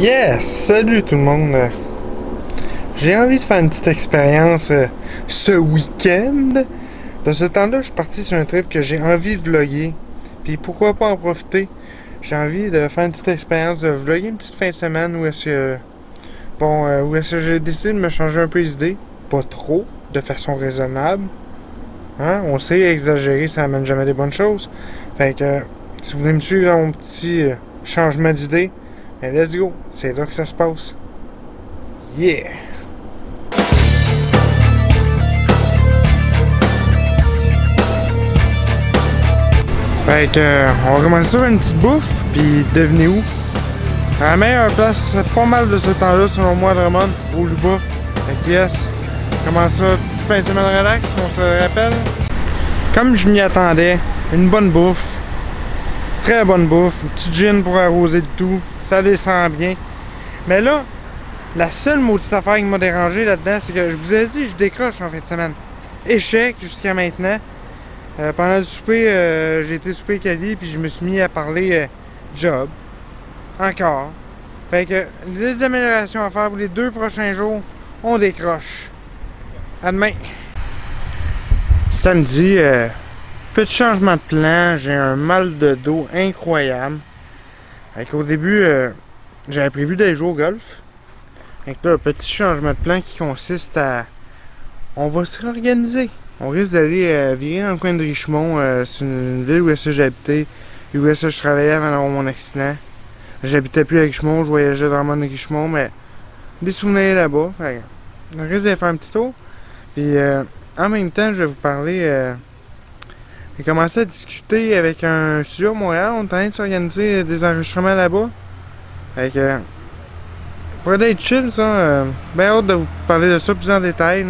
Yes! Salut tout le monde! J'ai envie de faire une petite expérience ce week-end. De ce temps-là, je suis parti sur un trip que j'ai envie de vlogger. Puis pourquoi pas en profiter? J'ai envie de faire une petite expérience de vlogger une petite fin de semaine où est-ce que... où est-ce que j'ai décidé de me changer un peu les idées. Pas trop, de façon raisonnable. Hein? On sait, exagérer, ça amène jamais des bonnes choses. Fait que, si vous voulez me suivre dans mon petit changement d'idée, ben let's go, c'est là que ça se passe. Yeah! Fait que, on va commencer sur une petite bouffe, puis devenez où? À la meilleure place, pas mal de ce temps-là, selon moi, Drummond, au Luba. Fait que yes, comment ça, petite fin de semaine relax, on se le rappelle. Comme je m'y attendais, une bonne bouffe, très bonne bouffe, une petite gin pour arroser le tout, ça descend bien. Mais là, la seule maudite affaire qui m'a dérangé là-dedans, c'est que je vous ai dit, je décroche en fin de semaine. Échec jusqu'à maintenant. Pendant le souper, j'ai été souper Cali, puis je me suis mis à parler job. Encore. Fait que, des améliorations à faire pour les 2 prochains jours, on décroche. À demain. Samedi, petit changement de plan, j'ai un mal de dos incroyable. Fait qu'au début, j'avais prévu d'aller jouer au golf. Fait que là, un petit changement de plan qui consiste à... On va se réorganiser. On risque d'aller virer dans le coin de Richemont. C'est une ville où est-ce que j'habitais et où est-ce que je travaillais avant d'avoir mon accident. J'habitais plus à Richemont, je voyageais dans le Richemont, mais des souvenirs là-bas. Fait on risque d'aller faire un petit tour. Puis en même temps, je vais vous parler... j'ai commencé à discuter avec un studio à Montréal. On est en train de s'organiser des enregistrements là-bas. Fait que... pourrait être chill, ça. Ben hâte de vous parler de ça plus en détail.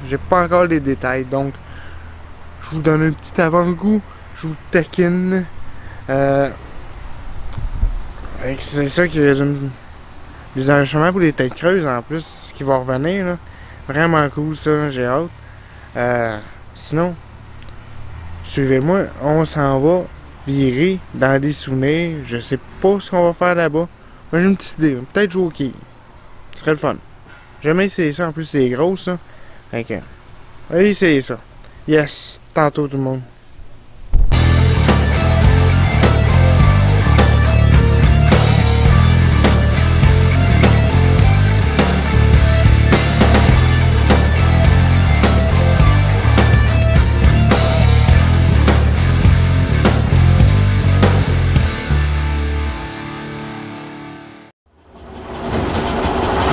J'ai pas encore les détails, donc je vous donne un petit avant-goût. Je vous taquine. C'est ça qui résume les enregistrements pour les têtes creuses en plus, ce qui va revenir. Là. Vraiment cool, ça. J'ai hâte. Sinon, suivez-moi. On s'en va virer dans des souvenirs. Je sais pas ce qu'on va faire là-bas. Moi, j'ai une petite idée. Peut-être jouer au quai. Ce serait le fun. J'ai jamais essayé ça, en plus c'est gros ça. Fait que, allez essayer ça. Yes, tantôt tout le monde.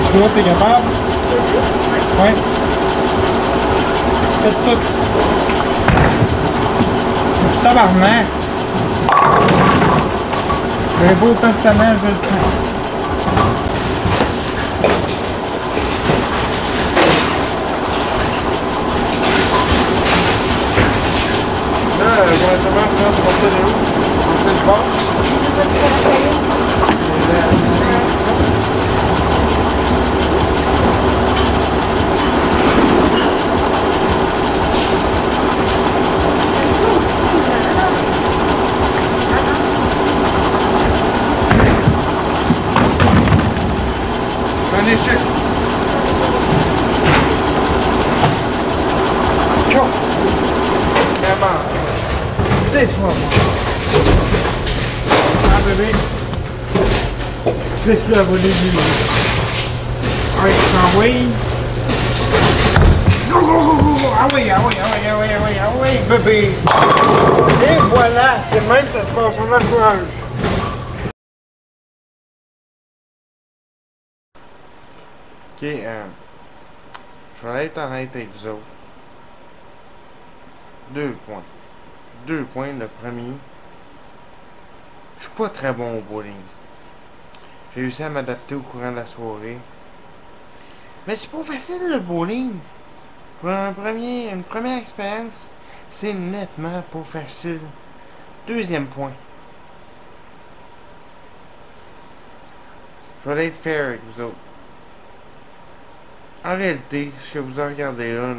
Toi, t'es capable? Ouais. Faites tout. Tabarnak! J'avais pas autant de talent, je le sens. Là, comment ça marche? Là, c'est pour ça, où? Pour ça, du bord? Un échec. Vraiment. Déçois-moi. Ah bébé. Laisse-le à voler du... Allez, t'envoies. Go, go, go, go, go. Ah oui, ah oui, ah oui, ah oui, ah oui, ah oui, bébé. Et voilà, c'est même que ça se passe, on encourage. Ok, je vais être honnête avec vous autres. 2 points. 2 points, le premier. Je suis pas très bon au bowling. J'ai réussi à m'adapter au courant de la soirée. Mais c'est pas facile le bowling. Pour une première expérience, c'est nettement pas facile. 2e point. Je vais être fair avec vous autres. En réalité, ce que vous regardez là,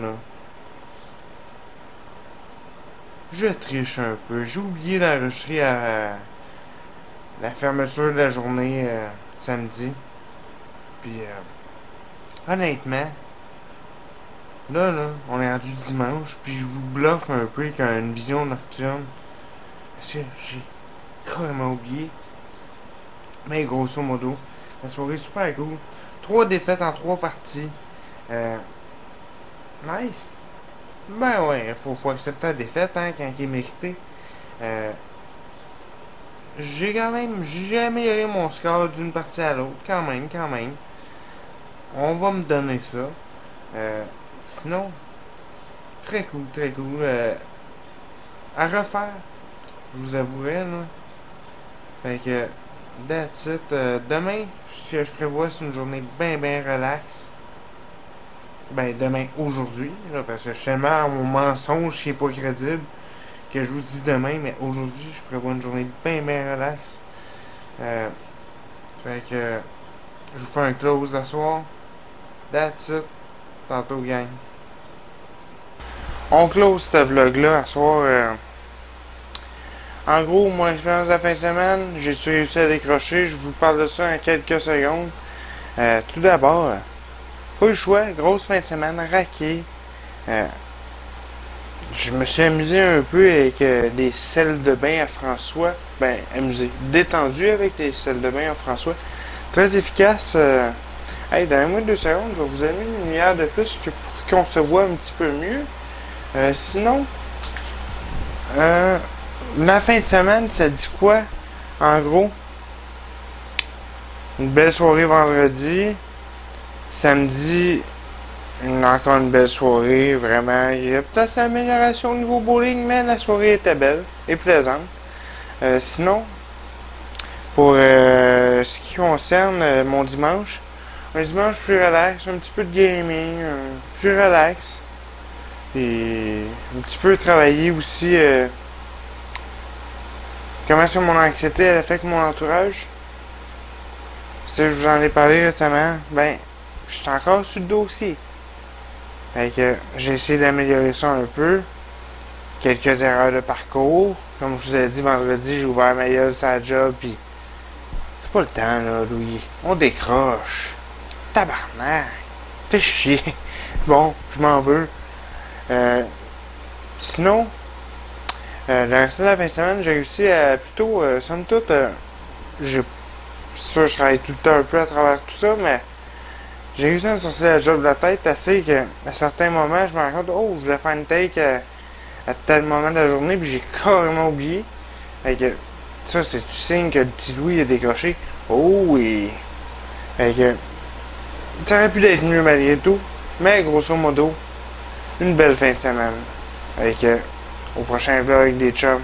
je triche un peu. J'ai oublié d'enregistrer à la fermeture de la journée samedi. Puis, honnêtement, là, on est rendu dimanche, puis je vous bluffe un peu avec une vision nocturne. Parce que j'ai carrément oublié. Mais grosso modo, la soirée est super cool. 3 défaites en 3 parties. Nice. Ben ouais, faut accepter la défaite hein, quand il est mérité. J'ai amélioré mon score d'une partie à l'autre, quand même. On va me donner ça. Sinon, très cool. À refaire, je vous avouerai, là. Fait que, that's it. Demain, ce que je prévois, c'est une journée bien relax. Ben, demain, aujourd'hui, là, parce que je suis tellement mon mensonge qui est pas crédible que je vous dis demain, mais aujourd'hui, je prévois une journée bien relax. Fait que, je vous fais un close à soir. That's it. Tantôt, gang. On close ce vlog-là à soir. En gros, mon expérience de la fin de semaine, j'ai réussi à décrocher. Je vous parle de ça en quelques secondes. Tout d'abord, pas eu le choix, grosse fin de semaine, raqué. Je me suis amusé un peu avec des sels de bain à François. Ben, amusé. Détendu avec des sels de bain à François. Très efficace. Hey, donnez-moi 2 secondes, je vais vous allumer une lumière de plus pour qu'on se voit un petit peu mieux. Sinon, la fin de semaine, ça dit quoi? En gros, une belle soirée vendredi. Samedi, encore une belle soirée. Vraiment, il y a peut-être une amélioration au niveau bowling, mais la soirée était belle et plaisante. Sinon, pour ce qui concerne mon dimanche, un dimanche plus relax, un petit peu de gaming, plus relax. Et un petit peu travailler aussi comment est-ce que mon anxiété elle affecte mon entourage. Si je vous en ai parlé récemment, ben, je suis encore sur le dossier. Fait que j'ai essayé d'améliorer ça un peu. Quelques erreurs de parcours. Comme je vous ai dit vendredi, j'ai ouvert ma gueule sur la job, puis c'est pas le temps, là, Louis. On décroche. Tabarnak. Fais chier. Bon, je m'en veux. Sinon, le reste de la fin de semaine, j'ai réussi à plutôt, somme toute, c'est sûr, je travaille tout le temps un peu à travers tout ça, mais j'ai réussi à me sortir la job de la tête assez que, à certains moments, je me rends compte, oh, je voulais faire une take à tel moment de la journée, puis j'ai carrément oublié. Fait que, ça, c'est du signe que le petit Louis a décroché. Oh oui! Fait que, ça aurait pu être mieux malgré tout, mais grosso modo, une belle fin de semaine. Fait que, au prochain vlog des chums.